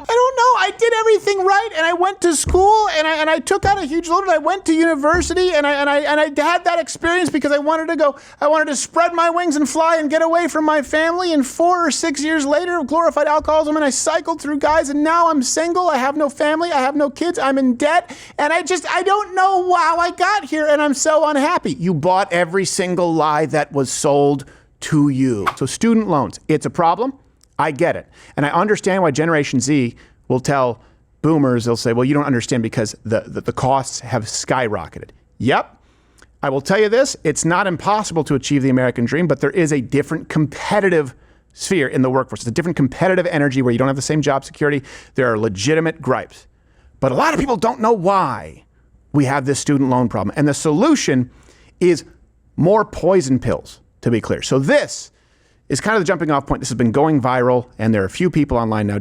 I don't know. I did everything right, and I went to school, and I took out a huge loan, and I went to university, and I had that experience because I wanted to spread my wings and fly and get away from my family. And 4 or 6 years later of glorified alcoholism, and I cycled through guys, and now I'm single. I have no family. I have no kids. I'm in debt, and I don't know how I got here, and I'm so unhappy. You bought every single lie that was sold to you. So student loans, it's a problem. I get it. And I understand why Generation Z will tell boomers, they'll say, well, you don't understand because the costs have skyrocketed. Yep. I will tell you this, it's not impossible to achieve the American dream, but there is a different competitive sphere in the workforce. It's a different competitive energy where you don't have the same job security. There are legitimate gripes. But a lot of people don't know why we have this student loan problem. And the solution is more poison pills, to be clear. So this is kind of the jumping off point. This has been going viral, and there are a few people online now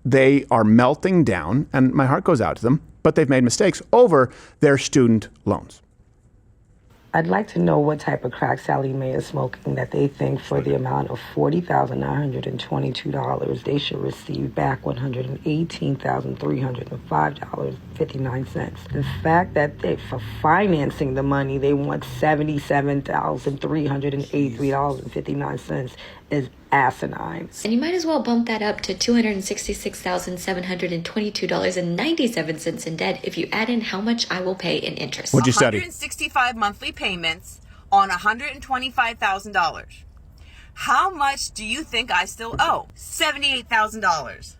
they are melting down, and my heart goes out to them, but they've made mistakes over their student loans. I'd like to know what type of crack Sallie Mae is smoking that they think for the amount of $40,922, they should receive back $118,305.59. The fact that for financing the money, they want $77,383.59 is asinine. And you might as well bump that up to $266,722.97 in debt if you add in how much I will pay in interest. What'd you study? 165 monthly payments on $125,000. How much do you think I still owe? $78,000.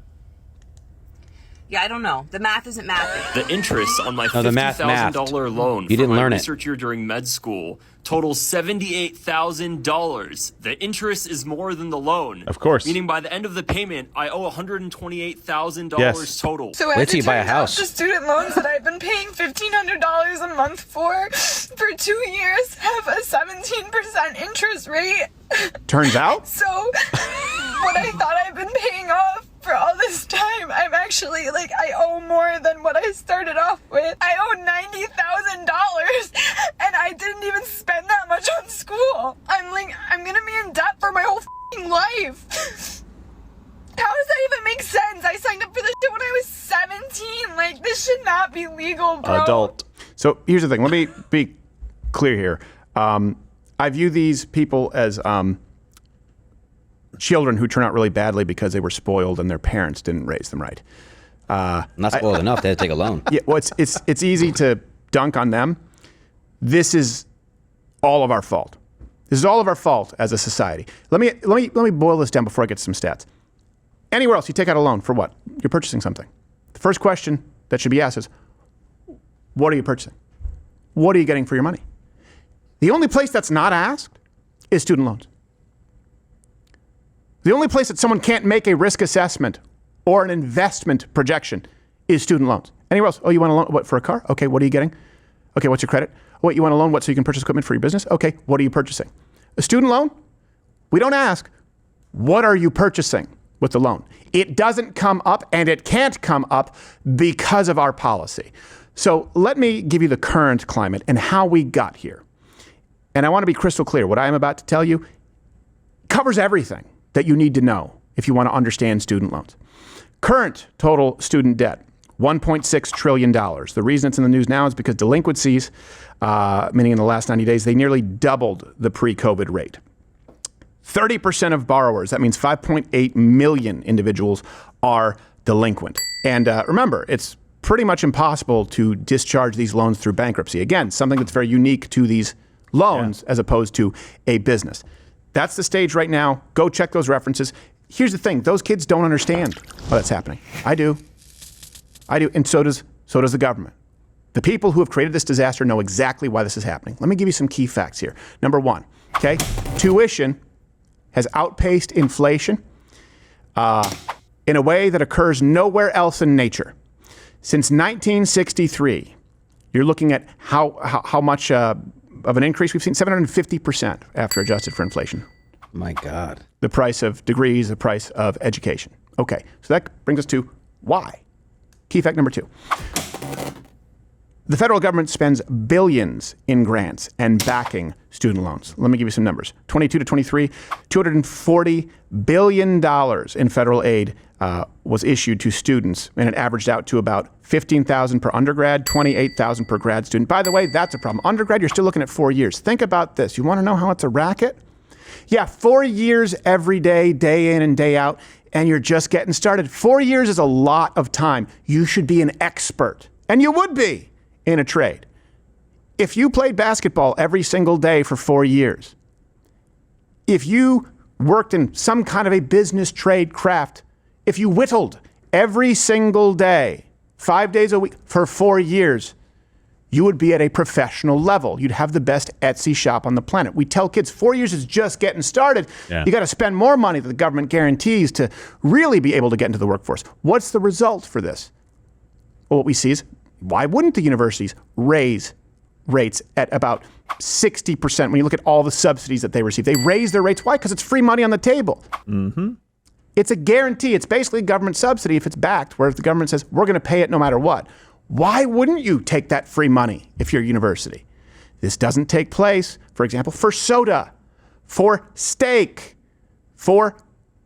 Yeah, I don't know. The math isn't mathing. The interest on my $50,000 loan you didn't learn research year during med school totals $78,000. The interest is more than the loan. Of course. Meaning by the end of the payment, I owe $128,000 total. So wait till you buy a house. The student loans that I've been paying $1,500 a month for 2 years have a 17% interest rate. Turns out? So what I thought I've been paying off for all this time, I'm actually I owe more than what I started off with. I owe $90,000 and I didn't even spend that much on school. I'm gonna be in debt for my whole life. How does that even make sense? I signed up for this shit when I was 17. This should not be legal, bro. Adult. So here's the thing. Let me be clear here. I view these people as children who turn out really badly because they were spoiled and their parents didn't raise them right. Not spoiled enough. They had to take a loan. Yeah, well, it's easy to dunk on them. This is all of our fault. This is all of our fault as a society. Let me boil this down before I get to some stats. Anywhere else, you take out a loan for what? You're purchasing something. The first question that should be asked is, what are you purchasing? What are you getting for your money? The only place that's not asked is student loans. The only place that someone can't make a risk assessment or an investment projection is student loans. Anywhere else? Oh, you want a loan? What, for a car? Okay, what are you getting? Okay, what's your credit? What, you want a loan? What, so you can purchase equipment for your business? Okay, what are you purchasing? A student loan? We don't ask, what are you purchasing with the loan? It doesn't come up, and it can't come up because of our policy. So let me give you the current climate and how we got here. And I want to be crystal clear. What I am about to tell you covers everything that you need to know if you want to understand student loans. Current total student debt, $1.6 trillion. The reason it's in the news now is because delinquencies, meaning in the last 90 days, they nearly doubled the pre-COVID rate. 30% of borrowers, that means 5.8 million individuals, are delinquent. And remember, it's pretty much impossible to discharge these loans through bankruptcy. Again, something that's very unique to these loans as opposed to a business. That's the stage right now. Go check those references. Here's the thing. Those kids don't understand why that's happening. I do. And so does the government. The people who have created this disaster know exactly why this is happening. Let me give you some key facts here. Number one, okay, tuition has outpaced inflation in a way that occurs nowhere else in nature. Since 1963, you're looking at how much of an increase we've seen, 750% after adjusted for inflation. My God. The price of degrees, the price of education. Okay, so that brings us to why. Key fact number two. The federal government spends billions in grants and backing student loans. Let me give you some numbers. 22 to 23, $240 billion in federal aid was issued to students, and it averaged out to about $15,000 per undergrad, $28,000 per grad student. By the way, that's a problem. Undergrad, you're still looking at 4 years. Think about this. You want to know how it's a racket? Yeah, 4 years every day, day in and day out, and you're just getting started. 4 years is a lot of time. You should be an expert, and you would be in a trade. If you played basketball every single day for 4 years, if you worked in some kind of a business, trade, craft, if you whittled every single day, 5 days a week for 4 years, you would be at a professional level. You'd have the best Etsy shop on the planet. We tell kids 4 years is just getting started. Yeah. You got to spend more money that the government guarantees to really be able to get into the workforce. What's the result for this? Well, what we see is, why wouldn't the universities raise rates at about 60% when you look at all the subsidies that they receive? They raise their rates. Why? Because it's free money on the table. Mm-hmm. It's a guarantee. It's basically a government subsidy if it's backed, where if the government says, we're going to pay it no matter what. Why wouldn't you take that free money if you're a university? This doesn't take place, for example, for soda, for steak, for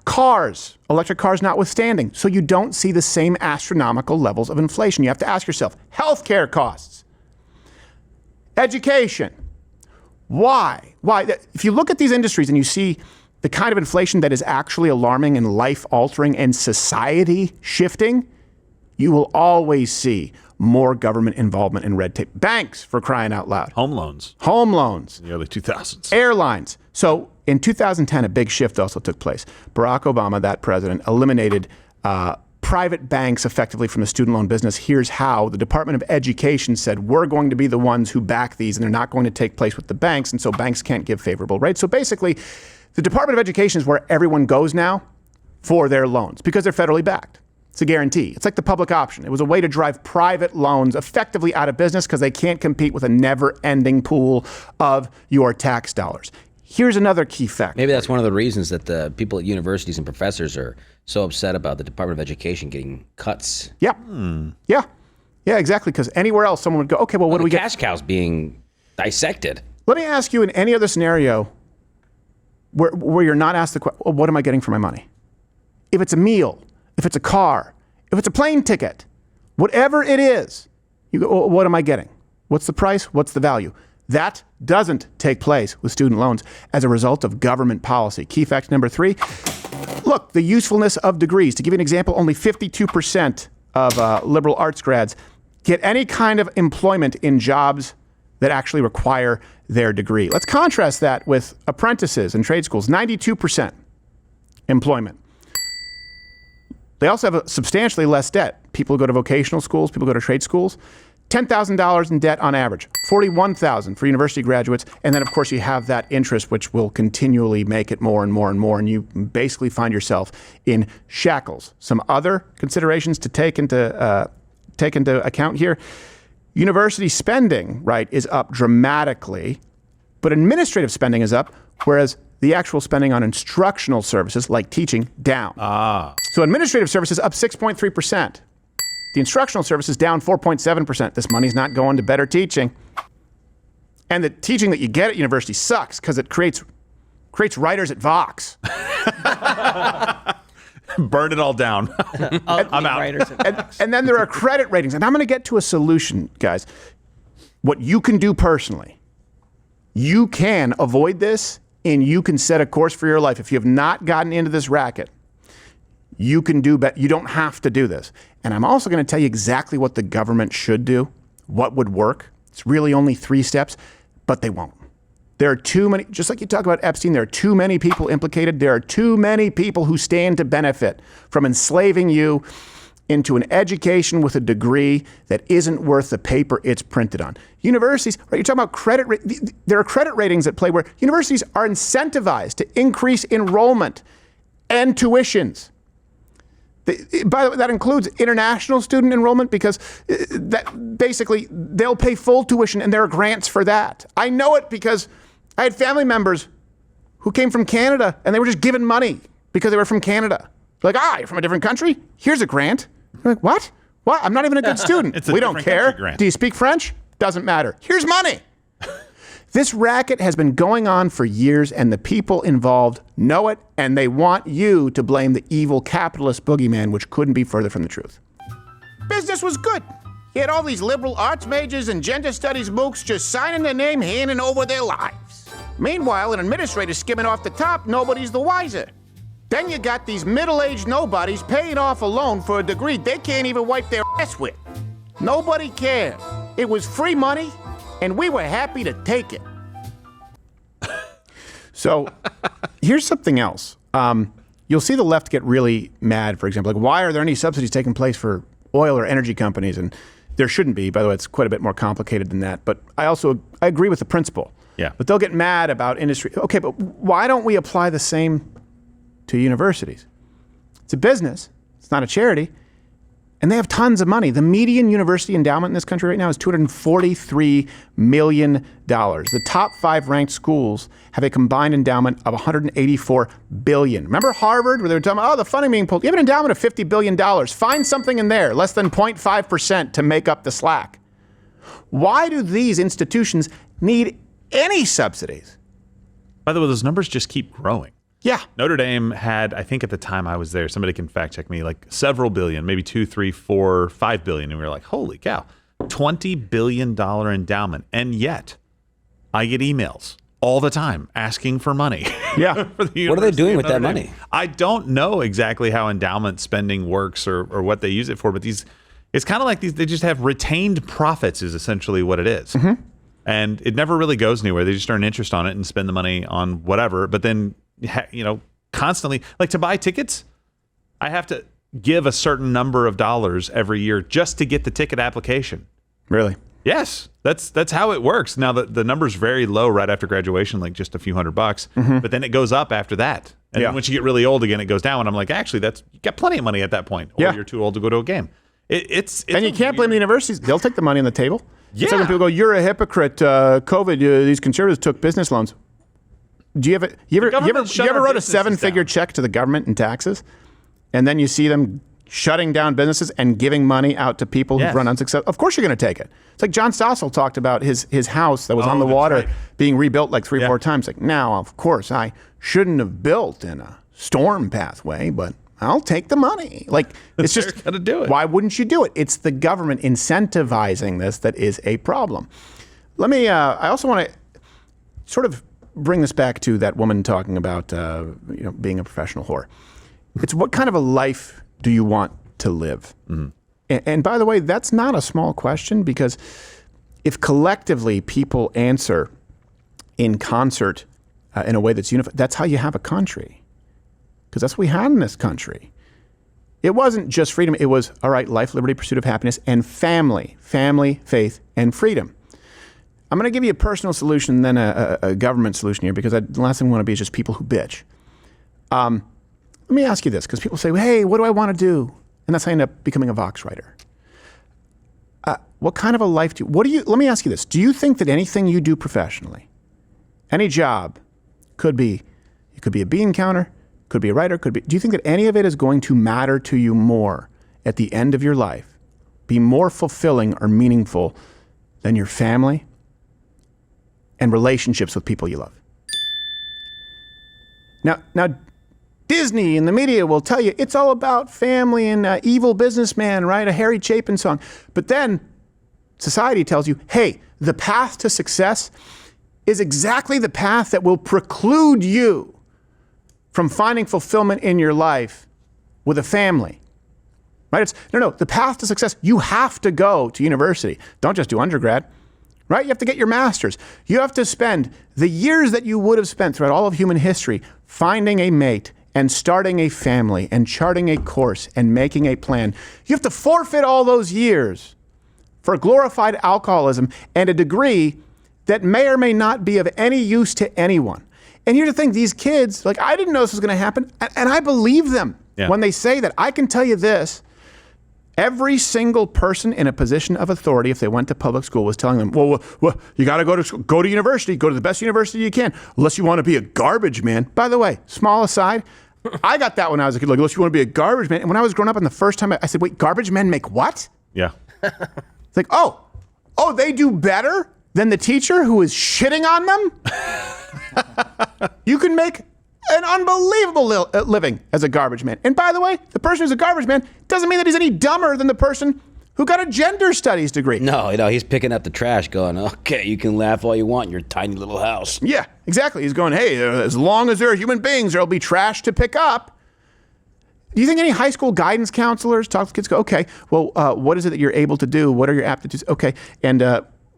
cars, electric cars notwithstanding. So you don't see the same astronomical levels of inflation. You have to ask yourself, healthcare costs, education. Why? If you look at these industries and you see the kind of inflation that is actually alarming and life-altering and society-shifting, you will always see more government involvement in red tape. Banks, for crying out loud. Home loans. Home loans. In the early 2000s. Airlines. So in 2010, a big shift also took place. Barack Obama, that president, eliminated private banks effectively from the student loan business. Here's how. The Department of Education said, we're going to be the ones who back these, and they're not going to take place with the banks, and so banks can't give favorable rates. So basically, the Department of Education is where everyone goes now for their loans because they're federally backed. It's a guarantee. It's like the public option. It was a way to drive private loans effectively out of business because they can't compete with a never-ending pool of your tax dollars. Here's another key fact. Maybe that's one of the reasons that the people at universities and professors are so upset about the Department of Education getting cuts. Yeah. Yeah, exactly. Because anywhere else, someone would go, okay, well, what do we get? Cash cows being dissected. Let me ask you, in any other scenario where you're not asked the question, well, what am I getting for my money? If it's a meal, if it's a car, if it's a plane ticket, whatever it is, you go, well, what am I getting? What's the price? What's the value? That doesn't take place with student loans as a result of government policy. Key fact number 3, look, the usefulness of degrees. To give you an example, only 52% of liberal arts grads get any kind of employment in jobs that actually require their degree. Let's contrast that with apprentices and trade schools, 92% employment. They also have substantially less debt. People go to vocational schools, people go to trade schools. $10,000 in debt on average, $41,000 for university graduates. And then, of course, you have that interest, which will continually make it more and more and more. And you basically find yourself in shackles. Some other considerations to take into account here. University spending, right, is up dramatically, but administrative spending is up, whereas the actual spending on instructional services, like teaching, down. So administrative services up 6.3%. The instructional services down 4.7%. This money's not going to better teaching. And the teaching that you get at university sucks because it creates writers at Vox. Burn it all down. I'm out. And then there are credit ratings. And I'm going to get to a solution, guys. What you can do personally, you can avoid this and you can set a course for your life. If you have not gotten into this racket, you can do better. You don't have to do this. And I'm also going to tell you exactly what the government should do, what would work. It's really only 3 steps, but they won't. There are too many, just like you talk about Epstein, there are too many people implicated. There are too many people who stand to benefit from enslaving you into an education with a degree that isn't worth the paper it's printed on. Universities, right? You're talking about credit. There are credit ratings at play where universities are incentivized to increase enrollment and tuitions. By the way, that includes international student enrollment because that basically they'll pay full tuition and there are grants for that. I know it because I had family members who came from Canada and they were just given money because they were from Canada. Like, you're from a different country? Here's a grant. I'm like, what? I'm not even a good student. It's a We don't different care. country grant. Do you speak French? Doesn't matter. Here's money. This racket has been going on for years, and the people involved know it, and they want you to blame the evil capitalist boogeyman, which couldn't be further from the truth. Business was good. You had all these liberal arts majors and gender studies mooks just signing their name, handing over their lives. Meanwhile, an administrator skimming off the top, nobody's the wiser. Then you got these middle-aged nobodies paying off a loan for a degree they can't even wipe their ass with. Nobody cared. It was free money, and we were happy to take it. So here's something else. You'll see the left get really mad, for example. Like, why are there any subsidies taking place for oil or energy companies? And there shouldn't be. By the way, it's quite a bit more complicated than that. But I agree with the principle. Yeah. But they'll get mad about industry. Okay, but why don't we apply the same to universities? It's a business. It's not a charity. And they have tons of money. The median university endowment in this country right now is $243 million. The top 5 ranked schools have a combined endowment of $184 billion. Remember Harvard, where they were talking about, the funding being pulled? You have an endowment of $50 billion. Find something in there, less than 0.5% to make up the slack. Why do these institutions need any subsidies? By the way, those numbers just keep growing. Yeah. Notre Dame had, I think at the time I was there, somebody can fact check me, like several billion, maybe 2, 3, 4, 5 billion. And we were like, holy cow, $20 billion endowment. And yet I get emails all the time asking for money. Yeah. For the What are they University doing of with that Notre Dame. money? I don't know exactly how endowment spending works or what they use it for, but it's kind of like they just have retained profits is essentially what it is. Mm-hmm. And it never really goes anywhere. They just earn interest on it and spend the money on whatever. But then, constantly, like to buy tickets, I have to give a certain number of dollars every year just to get the ticket application. Really? Yes, that's how it works. Now the number's very low right after graduation, like just a few $100, but then it goes up after that. And then once you get really old again, it goes down. And I'm like, actually, you got plenty of money at that point, or you're too old to go to a game. It's and you can't blame the universities. They'll take the money on the table. Yeah. It's like when people go, "You're a hypocrite." COVID, these conservatives took business loans. Do you ever wrote a 7-figure check to the government in taxes, and then you see them shutting down businesses and giving money out to people who've run unsuccessful? Of course you're going to take it. It's like John Stossel talked about his house that was on the water being rebuilt like 3 or 4 times. Like, now, of course, I shouldn't have built in a storm pathway, but I'll take the money. Like, it's just, gotta do it. Why wouldn't you do it? It's the government incentivizing this that is a problem. Let me, I also want to sort of bring this back to that woman talking about, being a professional whore. It's what kind of a life do you want to live? Mm-hmm. And by the way, that's not a small question, because if collectively people answer in concert in a way that's unified, that's how you have a country. Because that's what we had in this country. It wasn't just freedom. It was, all right, life, liberty, pursuit of happiness, and family, faith, and freedom. I'm going to give you a personal solution, then a government solution here, because the last thing we want to be is just people who bitch. Let me ask you this, because people say, hey, what do I want to do? And that's how I end up becoming a Vox writer. What kind of a life let me ask you this. Do you think that anything you do professionally, any job, it could be a bean counter, could be a writer, do you think that any of it is going to matter to you more at the end of your life, be more fulfilling or meaningful than your family and relationships with people you love? Now, Disney and the media will tell you it's all about family and evil businessman, right? A Harry Chapin song. But then society tells you, hey, the path to success is exactly the path that will preclude you from finding fulfillment in your life with a family, right? It's the path to success. You have to go to university. Don't just do undergrad, right? You have to get your master's. You have to spend the years that you would have spent throughout all of human history finding a mate and starting a family and charting a course and making a plan. You have to forfeit all those years for glorified alcoholism and a degree that may or may not be of any use to anyone. And here's the thing, these kids, like, I didn't know this was going to happen, and I believe them when they say that. I can tell you this, every single person in a position of authority, if they went to public school, was telling them, well you got to go to university, go to the best university you can, unless you want to be a garbage man. By the way, small aside, I got that when I was a kid, like, unless you want to be a garbage man. And when I was growing up, and the first time I said, wait, garbage men make what? Yeah. It's like, oh, Oh, they do better than the teacher who is shitting on them? You can make an unbelievable living as a garbage man. And by the way, the person who's a garbage man doesn't mean that he's any dumber than the person who got a gender studies degree. No, he's picking up the trash going, okay, you can laugh all you want in your tiny little house. Yeah, exactly. He's going, hey, as long as there are human beings, there'll be trash to pick up. Do you think any high school guidance counselors talk to kids, go, okay, well, what is it that you're able to do? What are your aptitudes? Okay, and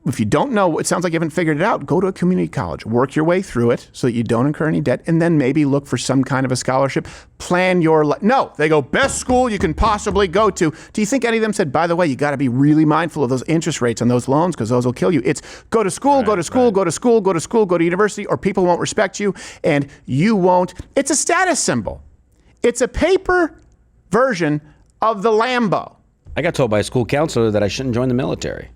if you don't know, it sounds like you haven't figured it out, go to a community college. Work your way through it so that you don't incur any debt, and then maybe look for some kind of a scholarship. Plan your life. No, they go, best school you can possibly go to. Do you think any of them said, by the way, you got to be really mindful of those interest rates on those loans because those will kill you? It's go to school, go to school, go to school, go to school, go to university, or people won't respect you, and you won't. It's a status symbol. It's a paper version of the Lambo. I got told by a school counselor that I shouldn't join the military.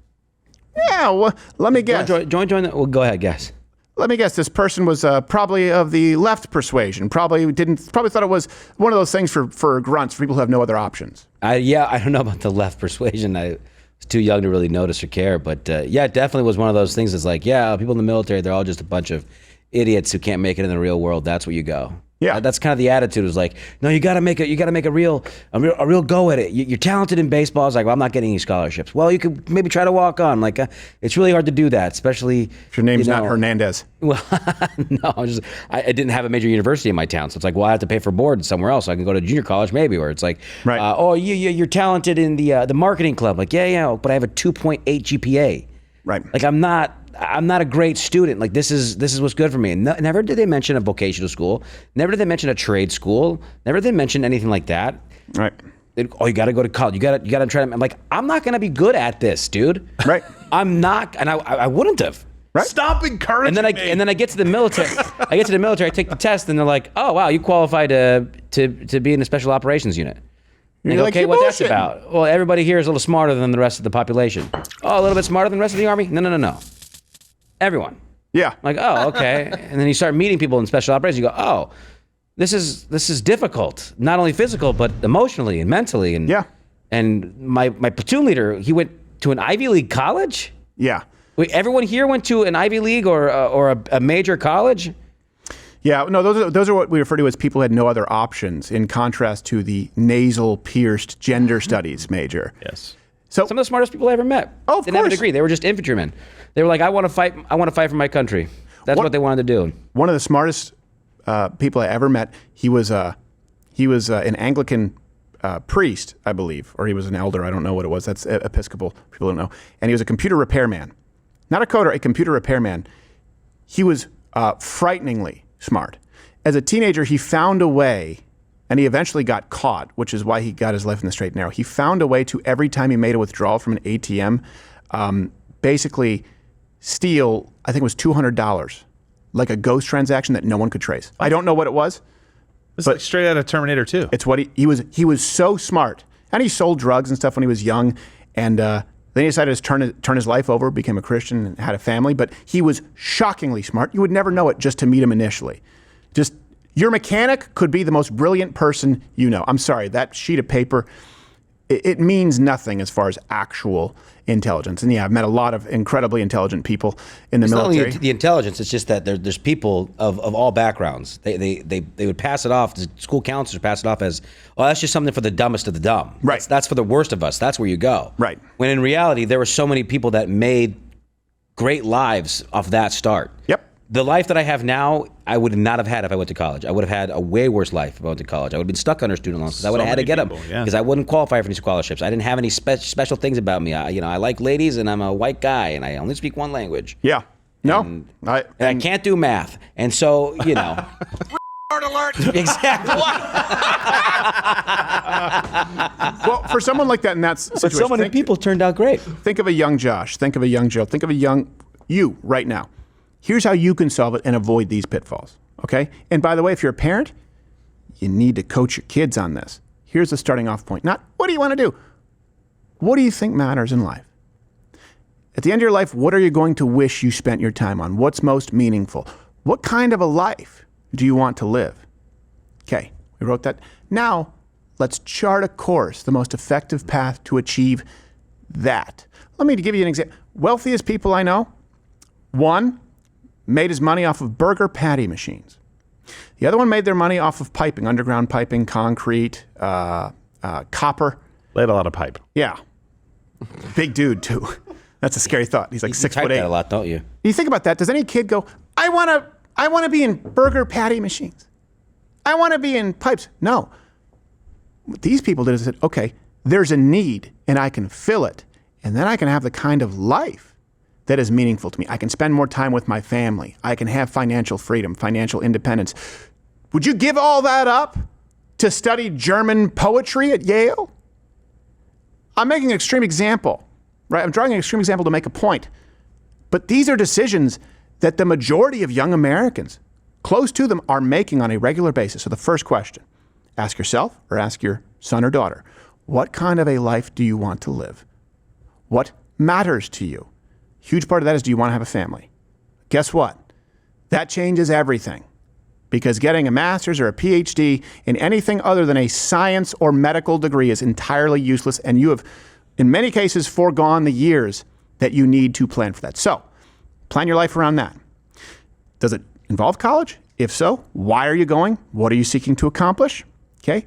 Yeah, well, let me guess. Join the. Well, go ahead, guess. Let me guess. This person was probably of the left persuasion. Probably thought it was one of those things for grunts, for people who have no other options. I don't know about the left persuasion. I was too young to really notice or care, but yeah, it definitely was one of those things. That's like, yeah, people in the military, they're all just a bunch of idiots who can't make it in the real world. That's where you go. Yeah, that's kind of the attitude. Was like, no, you got to make a real go at it. You're talented in baseball. I was like, well, I'm not getting any scholarships. Well, you could maybe try to walk on. Like, it's really hard to do that, especially if your name's not Hernandez. Well, no, I didn't have a major university in my town, so it's like, well, I have to pay for board somewhere else. So I can go to junior college maybe, where it's like, right. Oh, you're talented in the marketing club. Like, yeah, but I have a 2.8 GPA. Right. Like, I'm not a great student. Like, this is what's good for me. And never did they mention a vocational school. Never did they mention a trade school. Never did they mention anything like that. Right. You got to go to college. You got to try to. I'm like, I'm not going to be good at this, dude. Right. I'm not, and I wouldn't have. Right. Stop encouraging me. And then I get to the military. I take the test, and they're like, oh wow, you qualify to be in the special operations unit. You're Go, like, okay, you're what that's bullshitting. about? Well, everybody here is a little smarter than the rest of the population. Oh, a little bit smarter than the rest of the army? No. Everyone. Yeah. Like, oh, okay. And then you start meeting people in special operations. You go, oh, this is difficult. Not only physical, but emotionally and mentally. And yeah. And my platoon leader, he went to an Ivy League college. Yeah. Wait, everyone here went to an Ivy League or a major college? Yeah, no, those are what we refer to as people who had no other options, in contrast to the nasal-pierced gender studies major. Yes. So some of the smartest people I ever met. Oh, of didn't have a course. degree. They were just infantrymen. They were like, I want to fight for my country. That's what they wanted to do. One of the smartest people I ever met, he was an Anglican priest, I believe, or he was an elder. I don't know what it was. That's Episcopal. People don't know. And he was a computer repairman. Not a coder, a computer repairman. He was frighteningly smart. As a teenager, he found a way, and he eventually got caught, which is why he got his life in the straight and narrow. He found a way to, every time he made a withdrawal from an ATM, basically steal, I think it was $200, like a ghost transaction that no one could trace. I don't know what it was. It's like straight out of Terminator 2. It's what he was so smart. And he sold drugs and stuff when he was young, and then he decided to turn his life over, became a Christian, and had a family. But he was shockingly smart. You would never know it just to meet him initially. Just your mechanic could be the most brilliant person you know. I'm sorry, that sheet of paper, it means nothing as far as actual intelligence. And yeah, I've met a lot of incredibly intelligent people in the military. Not only the intelligence, it's just that there's people of all backgrounds. They would pass it off, the school counselors pass it off as, oh, that's just something for the dumbest of the dumb. Right. That's for the worst of us. That's where you go. Right. When in reality, there were so many people that made great lives off that start. Yep. The life that I have now, I would not have had if I went to college. I would have had a way worse life if I went to college. I would have been stuck under student loans because I would have had to get them because I wouldn't qualify for any scholarships. I didn't have any special things about me. I like ladies and I'm a white guy and I only speak one language. Yeah. No. And I can't do math. And so, alert. Exactly. Well, for someone like that in that situation, But so many people turned out great. Think of a young Josh. Think of a young Joe. Think of a young you right now. Here's how you can solve it and avoid these pitfalls, okay? And by the way, if you're a parent, you need to coach your kids on this. Here's the starting off point. Not, what do you want to do? What do you think matters in life? At the end of your life, what are you going to wish you spent your time on? What's most meaningful? What kind of a life do you want to live? Okay, we wrote that. Now, let's chart a course, the most effective path to achieve that. Let me give you an example. wealthiest people I know, one made his money off of burger patty machines. The other one made their money off of piping, underground piping, concrete, copper. Laid a lot of pipe. Yeah. Big dude, too. That's a scary thought. He's like You 6'8". type that a lot, don't you? You think about that. Does any kid go, I want to be in burger patty machines. I want to be in pipes. No. What these people did is said, okay, there's a need and I can fill it. And then I can have the kind of life that is meaningful to me. I can spend more time with my family. I can have financial freedom, financial independence. Would you give all that up to study German poetry at Yale? I'm making an extreme example, right? I'm drawing an extreme example to make a point. But these are decisions that the majority of young Americans, close to them, are making on a regular basis. So the first question, ask yourself or ask your son or daughter, what kind of a life do you want to live? What matters to you? Huge part of that is, do you want to have a family? Guess what? That changes everything. Because getting a master's or a PhD in anything other than a science or medical degree is entirely useless, and you have, in many cases, foregone the years that you need to plan for that. So, plan your life around that. Does it involve college? If so, why are you going? What are you seeking to accomplish? Okay.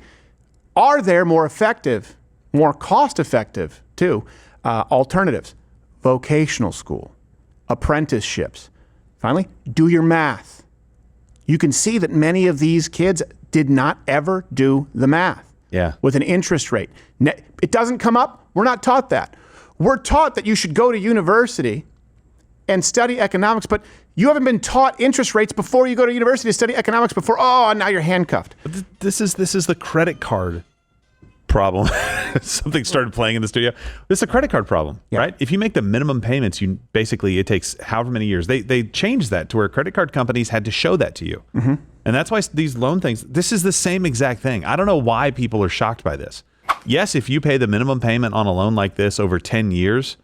Are there more effective, more cost-effective, too, alternatives? Vocational school, apprenticeships. Finally, do your math. You can see that many of these kids did not ever do the math. Yeah. With an interest rate. It doesn't come up. We're not taught that. We're taught that you should go to university and study economics, but you haven't been taught interest rates before you go to university to study economics before, now you're handcuffed. But this is the credit card problem. Something started playing in the studio. This is a credit card problem, right? If you make the minimum payments, it takes however many years. They changed that to where credit card companies had to show that to you. Mm-hmm. And that's why these loan things, this is the same exact thing. I don't know why people are shocked by this. Yes, if you pay the minimum payment on a loan like this over 10 years,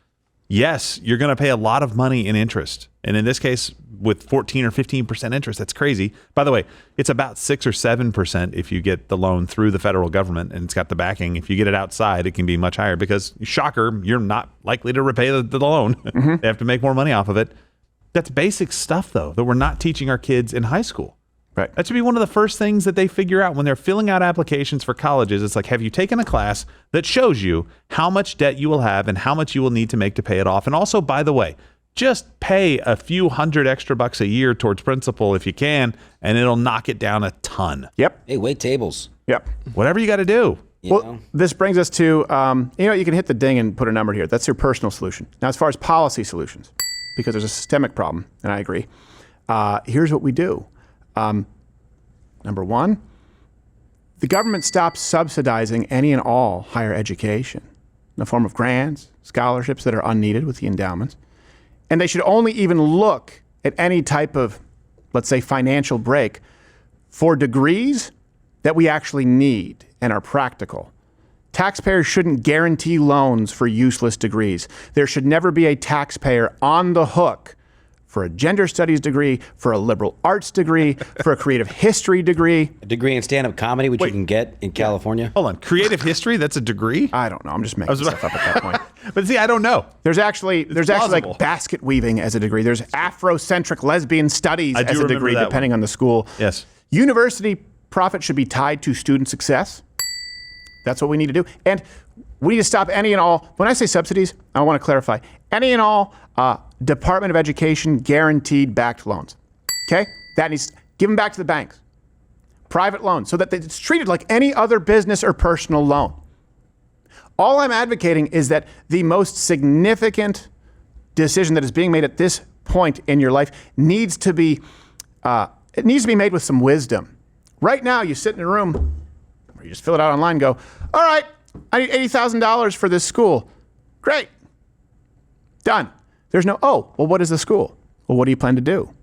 yes, you're going to pay a lot of money in interest. And in this case, with 14 or 15% interest, that's crazy. By the way, it's about 6 or 7% if you get the loan through the federal government and it's got the backing. If you get it outside, it can be much higher because, shocker, you're not likely to repay the loan. Mm-hmm. They have to make more money off of it. That's basic stuff, though, that we're not teaching our kids in high school. Right. That should be one of the first things that they figure out when they're filling out applications for colleges. It's like, have you taken a class that shows you how much debt you will have and how much you will need to make to pay it off? And also, by the way, just pay a few $100 extra a year towards principal if you can, and it'll knock it down a ton. Yep. Hey, wait tables. Yep. Whatever you got to do. You know? This brings us to, you can hit the ding and put a number here. That's your personal solution. Now, as far as policy solutions, because there's a systemic problem, and I agree, here's what we do. Number one, the government stops subsidizing any and all higher education in the form of grants, scholarships that are unneeded with the endowments. And they should only even look at any type of, let's say, financial break for degrees that we actually need and are practical. Taxpayers shouldn't guarantee loans for useless degrees. There should never be a taxpayer on the hook for a gender studies degree, for a liberal arts degree, for a creative history degree. A degree in stand-up comedy, which you can get in California. Hold on. Creative history? That's a degree? I don't know. I'm just making stuff up at that point. But see, I don't know. There's actually plausible. like basket weaving as a degree. There's Afrocentric lesbian studies as a degree, depending on the school. Yes. University profit should be tied to student success. That's what we need to do. And we need to stop any and all, when I say subsidies, I want to clarify, any and all Department of Education guaranteed backed loans. Okay? That needs, give them back to the banks. Private loans, so that it's treated like any other business or personal loan. All I'm advocating is that the most significant decision that is being made at this point in your life needs to be made with some wisdom. Right now, you sit in a room, or you just fill it out online and go, all right, I need $80,000 for this school. Great. Done. There's no, well, what is the school? Well, what do you plan to do?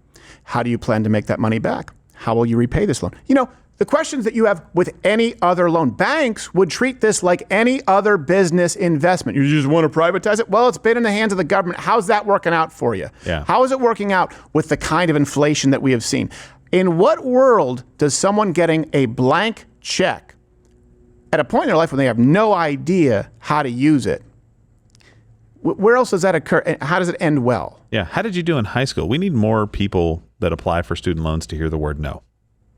How do you plan to make that money back? How will you repay this loan? The questions that you have with any other loan, banks would treat this like any other business investment. You just want to privatize it? Well, it's been in the hands of the government. How's that working out for you? Yeah. How is it working out with the kind of inflation that we have seen? In what world does someone getting a blank check at a point in their life when they have no idea how to use it, Where else does that occur? And how does it end well? Yeah. How did you do in high school? We need more people that apply for student loans to hear the word no.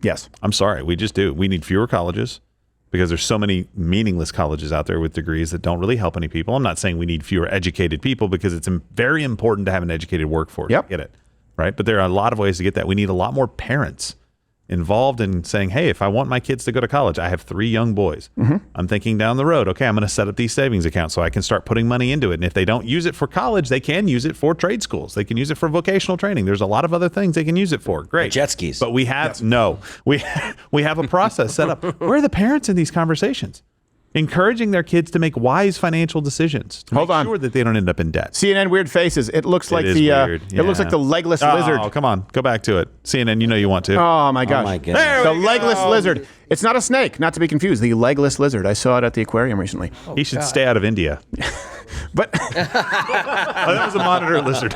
Yes. I'm sorry. We just do. We need fewer colleges because there's so many meaningless colleges out there with degrees that don't really help any people. I'm not saying we need fewer educated people because it's very important to have an educated workforce. Yep. I get it. Right. But there are a lot of ways to get that. We need a lot more parents involved in saying, hey, if I want my kids to go to college, I have 3 young boys. I'm thinking down the road, okay, I'm going to set up these savings accounts so I can start putting money into it. And if they don't use it for college, they can use it for trade schools. They can use it for vocational training. There's a lot of other things they can use it for. Great. Jet skis. But we have, we have a process set up. Where are the parents in these conversations? Encouraging their kids to make wise financial decisions. To Hold make on. sure that they don't end up in debt. CNN weird faces. It looks like is the weird. it looks like the legless lizard. Oh, come on. Go back to it. CNN, you know you want to. Oh my gosh. my goodness. The legless lizard. It's not a snake, not to be confused. The legless lizard. I saw it at the aquarium recently. He should stay out of India. But Oh, that was a monitor lizard.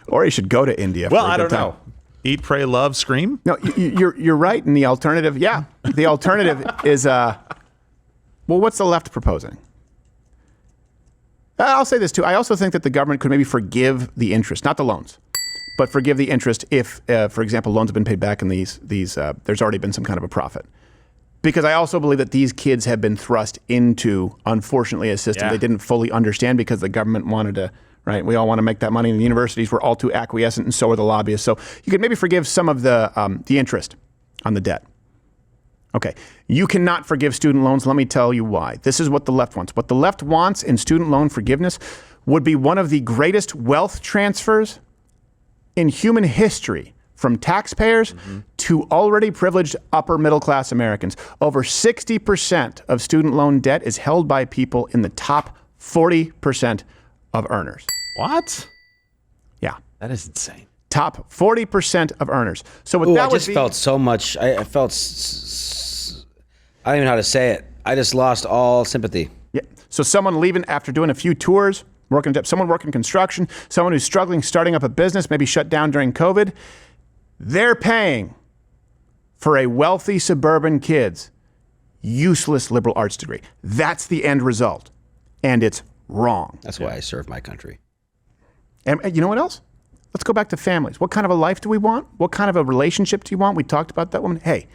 or he should go to India. Well, for a I good don't time. know. Eat, pray, love, scream. No, you're right. And the alternative, yeah, the alternative is well, what's the left proposing? I'll say this too. I also think that the government could maybe forgive the interest, not the loans, but forgive the interest if, for example, loans have been paid back and these there's already been some kind of a profit. Because I also believe that these kids have been thrust into, unfortunately, a system Yeah. they didn't fully understand because the government wanted to, right? We all want to make that money, and the universities were all too acquiescent, and so are the lobbyists. So you could maybe forgive some of the interest on the debt. Okay, you cannot forgive student loans. Let me tell you why. This is what the left wants. What the left wants in student loan forgiveness would be one of the greatest wealth transfers in human history from taxpayers to already privileged upper middle class Americans. Over 60% of student loan debt is held by people in the top 40% of earners. What? Yeah. That is insane. Top 40% of earners. So what Ooh, that I would just be, felt so much. I felt. I don't even know how to say it. I just lost all sympathy. yeah. So someone leaving after doing a few tours, someone working construction, someone who's struggling, starting up a business, maybe shut down during COVID, they're paying for a wealthy suburban kid's useless liberal arts degree. That's the end result. And it's wrong. That's why I serve my country. And you know what else? Let's go back to families. What kind of a life do we want? What kind of a relationship do you want? We talked about that woman. Hey,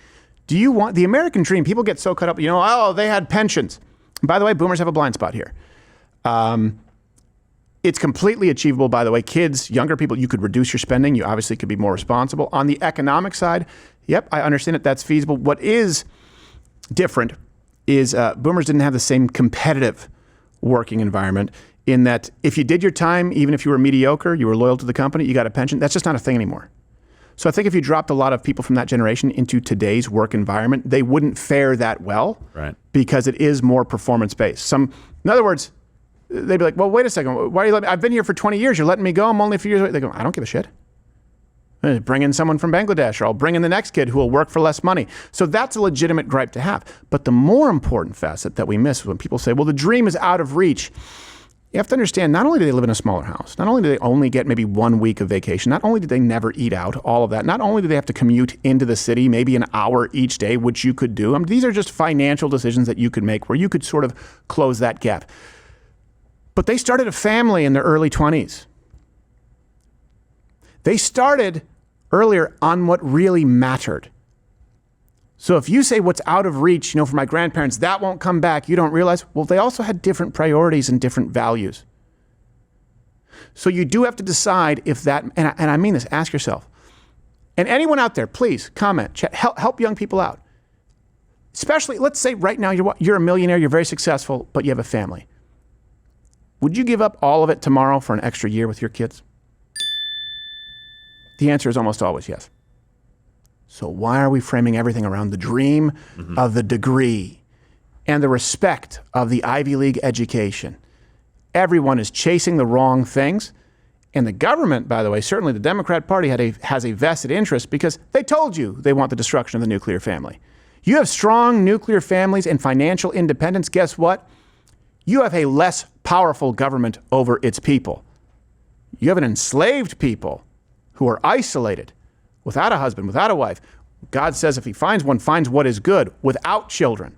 do you want the American dream? People get so caught up, oh, they had pensions. And by the way, boomers have a blind spot here. It's completely achievable, by the way. Kids, younger people, you could reduce your spending. You obviously could be more responsible. On the economic side, yep, I understand that that's feasible. What is different is boomers didn't have the same competitive working environment in that if you did your time, even if you were mediocre, you were loyal to the company, you got a pension. That's just not a thing anymore. So I think if you dropped a lot of people from that generation into today's work environment, they wouldn't fare that well, Right. because it is more performance-based. In other words, they'd be like, well, wait a second. Why are you letting me? I've been here for 20 years. You're letting me go. I'm only a few years away. They go, I don't give a shit. Bring in someone from Bangladesh, or I'll bring in the next kid who will work for less money. So that's a legitimate gripe to have. But the more important facet that we miss is when people say, well, the dream is out of reach. You have to understand, not only do they live in a smaller house, not only do they only get maybe 1 week of vacation, not only do they never eat out, all of that, not only do they have to commute into the city maybe an hour each day, which you could do. I mean, these are just financial decisions that you could make where you could sort of close that gap. But they started a family in their early 20s. They started earlier on what really mattered. So if you say what's out of reach, for my grandparents, that won't come back, you don't realize, well, they also had different priorities and different values. So you do have to decide if that, and I mean this, ask yourself. And anyone out there, please comment, chat, help young people out. Especially, let's say right now you're a millionaire, you're very successful, but you have a family. Would you give up all of it tomorrow for an extra year with your kids? The answer is almost always yes. So why are we framing everything around the dream of the degree and the respect of the Ivy League education? Everyone is chasing the wrong things. And the government, by the way, certainly the Democrat Party has a vested interest because they told you they want the destruction of the nuclear family. You have strong nuclear families and financial independence. Guess what? You have a less powerful government over its people. You have an enslaved people who are isolated, without a husband, without a wife. God says if he finds one, finds what is good, without children.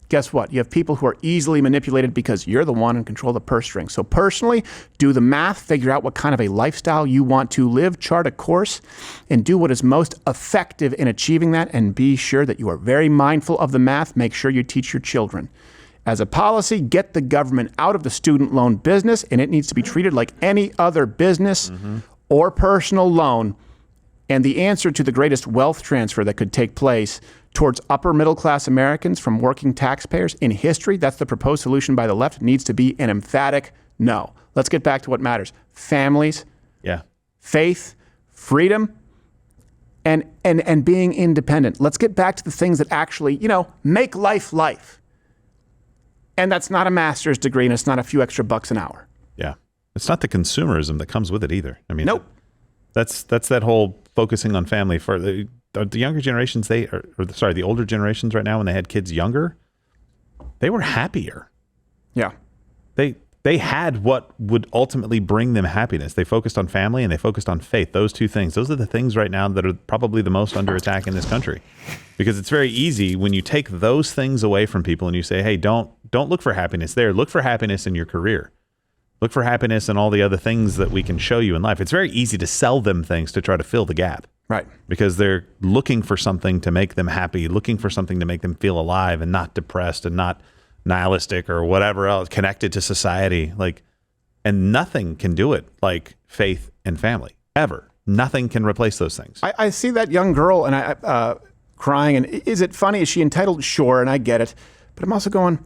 guess what? You have people who are easily manipulated because you're the one in control of the purse string. So personally, do the math, figure out what kind of a lifestyle you want to live, chart a course, and do what is most effective in achieving that, and be sure that you are very mindful of the math. Make sure you teach your children. As a policy, get the government out of the student loan business, and it needs to be treated like any other business or personal loan. And the answer to the greatest wealth transfer that could take place towards upper middle class Americans from working taxpayers in history, that's the proposed solution by the left, needs to be an emphatic no. Let's get back to what matters. Families, faith, freedom, and being independent. Let's get back to the things that actually, make life life. And that's not a master's degree, and it's not a few extra bucks an hour. Yeah. It's not the consumerism that comes with it either. I mean, nope. That's that whole focusing on family for the younger generations. The older generations right now, when they had kids younger, they were happier. Yeah. They had what would ultimately bring them happiness. They focused on family and they focused on faith. Those two things. Those are the things right now that are probably the most under attack in this country. Because it's very easy when you take those things away from people and you say, hey, don't look for happiness there. Look for happiness in your career. Look for happiness in all the other things that we can show you in life. It's very easy to sell them things to try to fill the gap. Right. Because they're looking for something to make them happy, looking for something to make them feel alive and not depressed and not nihilistic or whatever else, connected to society. And nothing can do it like faith and family, ever. Nothing can replace those things. I see that young girl and I crying, and is it funny? Is she entitled? Sure, and I get it. But I'm also going,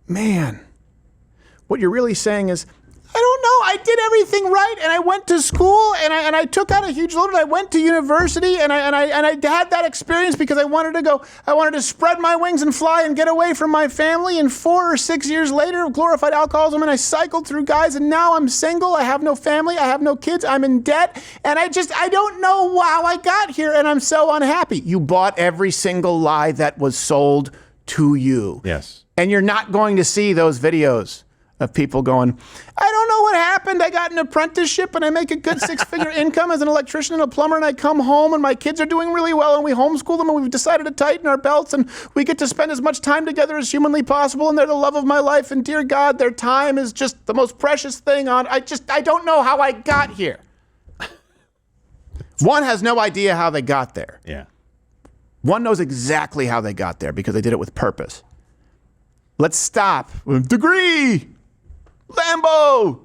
man, what you're really saying is, I don't know, I did everything right, and I went to school, and I took out a huge loan, and I went to university, and I had that experience because I wanted to spread my wings and fly and get away from my family, and 4 or 6 years later, glorified alcoholism, and I cycled through guys, and now I'm single, I have no family, I have no kids, I'm in debt, and I don't know how I got here, and I'm so unhappy. You bought every single lie that was sold to you. Yes. And you're not going to see those videos of people going, I don't know what happened. I got an apprenticeship and I make a good 6-figure income as an electrician and a plumber, and I come home and my kids are doing really well and we homeschool them and we've decided to tighten our belts and we get to spend as much time together as humanly possible, and they're the love of my life, and dear God, their time is just the most precious thing on. I don't know how I got here. One has no idea how they got there. Yeah. One knows exactly how they got there because they did it with purpose. Let's stop. Degree, Lambo,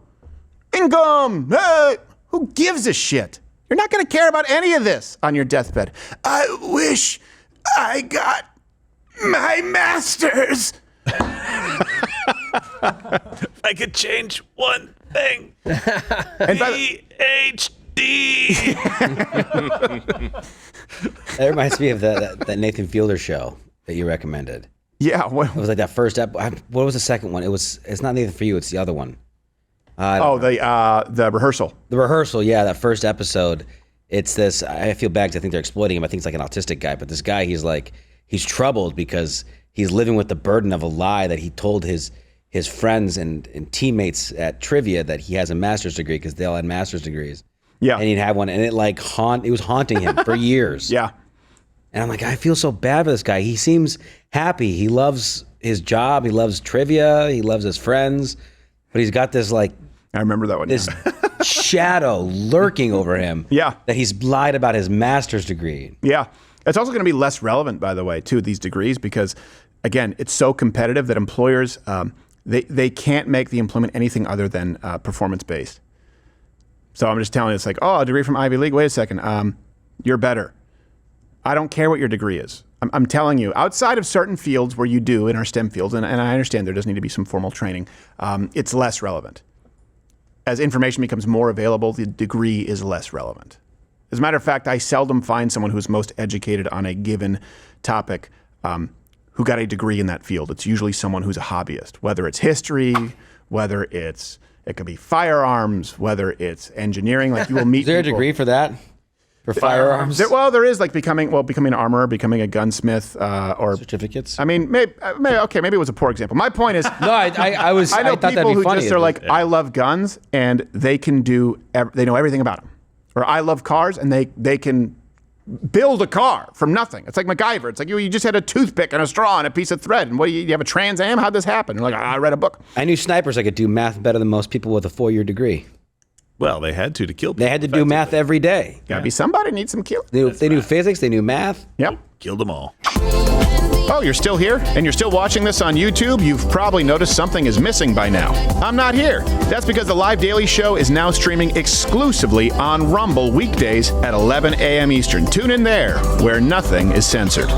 income. Hey, who gives a shit? You're not going to care about any of this on your deathbed. I wish I got my master's. If I could change one thing. And That reminds me of that Nathan Fielder show that you recommended. Yeah. It was like that first what was the second one? It's not Nathan for You, it's the other one. The rehearsal. The rehearsal, yeah, that first episode. It's this, I feel bad because I think they're exploiting him. I think it's like an autistic guy, but this guy, he's troubled because he's living with the burden of a lie that he told his friends and teammates at trivia that he has a master's degree because they all had master's degrees. Yeah. And he'd have one, and it was haunting him for years. Yeah. And I'm like, I feel so bad for this guy. He seems happy. He loves his job. He loves trivia. He loves his friends. But he's got this I remember that one. This shadow lurking over him. Yeah. That he's lied about his master's degree. Yeah. It's also going to be less relevant, by the way, too, these degrees, because, again, it's so competitive that employers, they can't make the employment anything other than performance-based. So I'm just telling you, it's like, oh, a degree from Ivy League. Wait a second. You're better. I don't care what your degree is. I'm telling you, outside of certain fields where you do in our STEM fields, and I understand there does need to be some formal training, it's less relevant. As information becomes more available, the degree is less relevant. As a matter of fact, I seldom find someone who's most educated on a given topic who got a degree in that field. It's usually someone who's a hobbyist, whether it's history, whether it could be firearms, whether it's engineering. Like you will meet. Is there people. a degree for that? For firearms? There is, like becoming an armorer, becoming a gunsmith, or certificates. I mean, maybe it was a poor example. My point is, no, I know thought that'd people be who funny. just are like, I love guns, and they know everything about them, or I love cars, and they can build a car from nothing. It's like MacGyver. It's like you just had a toothpick and a straw and a piece of thread. And what do you have a Trans Am? How'd this happen? You're like, I read a book. I knew snipers that could do math better than most people with a 4-year degree. Well, they had to kill people. They had to do math every day. Gotta be somebody needs some killing. They knew physics, they knew math. Yep. Killed them all. Oh, you're still here? And you're still watching this on YouTube? You've probably noticed something is missing by now. I'm not here. That's because the Live Daily Show is now streaming exclusively on Rumble weekdays at 11 a.m. Eastern. Tune in there, where nothing is censored.